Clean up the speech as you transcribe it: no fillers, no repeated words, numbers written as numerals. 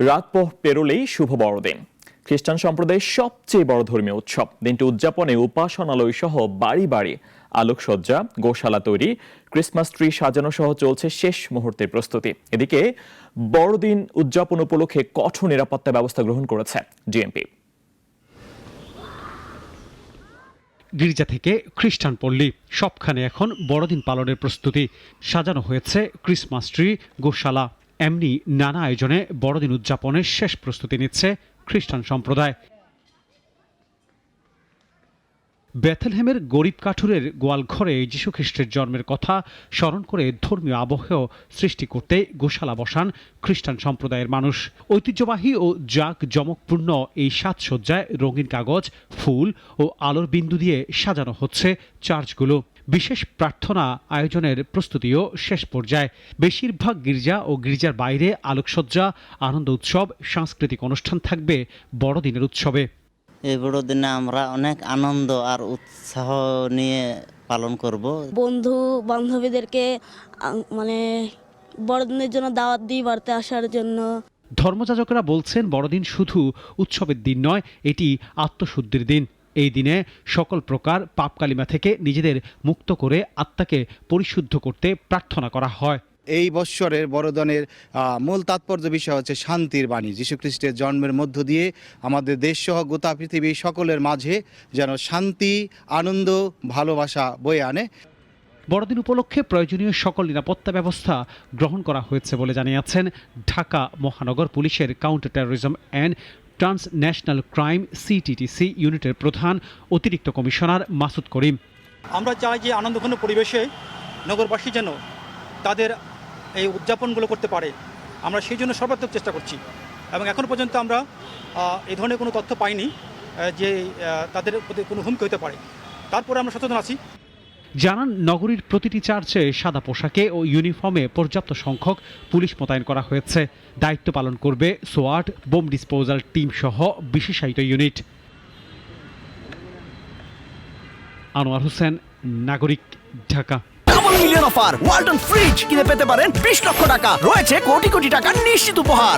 রাত পেরোলেই শুভ বড়দিন। খ্রিস্টান সম্প্রদায়ের সবচেয়ে বড় ধর্মীয় উৎসব। দিনটি উদযাপনে উপাসনালয় সহ বাড়ি বাড়ি আলোকসজ্জা, গোশালা তৈরি, ক্রিসমাস ট্রি সাজানো সহ চলছে শেষ মুহূর্তের প্রস্তুতি। এদিকে বড়দিন উদযাপন উপলক্ষে কঠোর নিরাপত্তা ব্যবস্থা গ্রহণ করেছে ডিএমপি। গির্জা থেকে খ্রিস্টান পল্লী সবখানে এখন বড়দিন পালনের প্রস্তুতি। সাজানো হয়েছে ক্রিসমাস ট্রি, গোশালা। এমনি নানা আয়োজনে বড়দিন উদযাপনের শেষ প্রস্তুতি নিচ্ছে খ্রিস্টান সম্প্রদায়। বেথলেহেমের গরিব কাঠুরের গোয়ালঘরে যীশু খ্রিস্টের জন্মের কথা স্মরণ করে ধর্মীয় আবহ সৃষ্টি করতে গোশালা বসান খ্রিস্টান সম্প্রদায়ের মানুষ। ঐতিহ্যবাহী ও জাঁকজমকপূর্ণ এই সাজসজ্জায় রঙিন কাগজ, ফুল ও আলোর বিন্দু দিয়ে সাজানো হচ্ছে চার্চগুলো। বিশেষ প্রার্থনা আয়োজনের প্রস্তুতিও শেষ পর্যায়ে। বেশিরভাগ গির্জা ও গির্জার বাইরে আলোকসজ্জা, আনন্দ উৎসব, সাংস্কৃতিক অনুষ্ঠান থাকবে বড়দিনের উৎসবে। এই বড়দিনে আমরা অনেক আনন্দ আর উৎসাহ নিয়ে পালন করব। বন্ধু বান্ধবীদেরকে বড়দিনের জন্য দাওয়াত দিই, বাড়িতে আসার জন্য। ধর্মযাজকরা বলছেন বড়দিন শুধু উৎসবের দিন নয়, এটি আত্মশুদ্ধির দিন। এই দিনে সকল প্রকার পাপ কালিমা থেকে নিজেদের মুক্ত করে আত্মাকে পরিশুদ্ধ করতে প্রার্থনা করা হয়। এই বৎসরের বড়দিনের মূল তাৎপর্য বিষয় হচ্ছে শান্তির বাণী। যীশুখ্রিস্টের জন্মের মধ্য দিয়ে আমাদের দেশ সহ গোটা পৃথিবী সকলের মাঝে যেন শান্তি, আনন্দ, ভালোবাসা বয়ে আনে। বড়দিন উপলক্ষে প্রয়োজনীয় সকল নিরাপত্তা ব্যবস্থা গ্রহণ করা হয়েছে বলে জানিয়েছেন ঢাকা মহানগর পুলিশের counter terrorism and transnational crime CTTC ইউনিটের প্রধান অতিরিক্ত কমিশনার মাসুদ করিম। আমরা চাই যে আনন্দঘন পরিবেশে নগরবাসী যেন তাদের এই উদযাপনগুলো করতে পারে, আমরা সেই জন্য সর্বাত্মক চেষ্টা করছি। এবং এখন পর্যন্ত আমরা এই ধরনের কোনো তথ্য পাইনি যে তাদের প্রতি কোনো হুমকি হতে পারে। তারপরে আমরা সচেতন আছি। জানান, নগরীর প্রতিটি চার্চে সাদা পোশাকে ও ইউনিফর্মে পর্যাপ্ত সংখ্যক পুলিশ মোতায়েন করা হয়েছে। দায়িত্ব পালন করবে সোয়াট, বোম ডিসপোজাল টিম সহ বিশেষায়িত ইউনিট। আনোয়ার হোসেন, নাগরিক, Dhaka. Double million offer Walton fridge কিনে পেতে পারেন 20 লক্ষ টাকা। রয়েছে কোটি কোটি টাকার নিশ্চিত উপহার।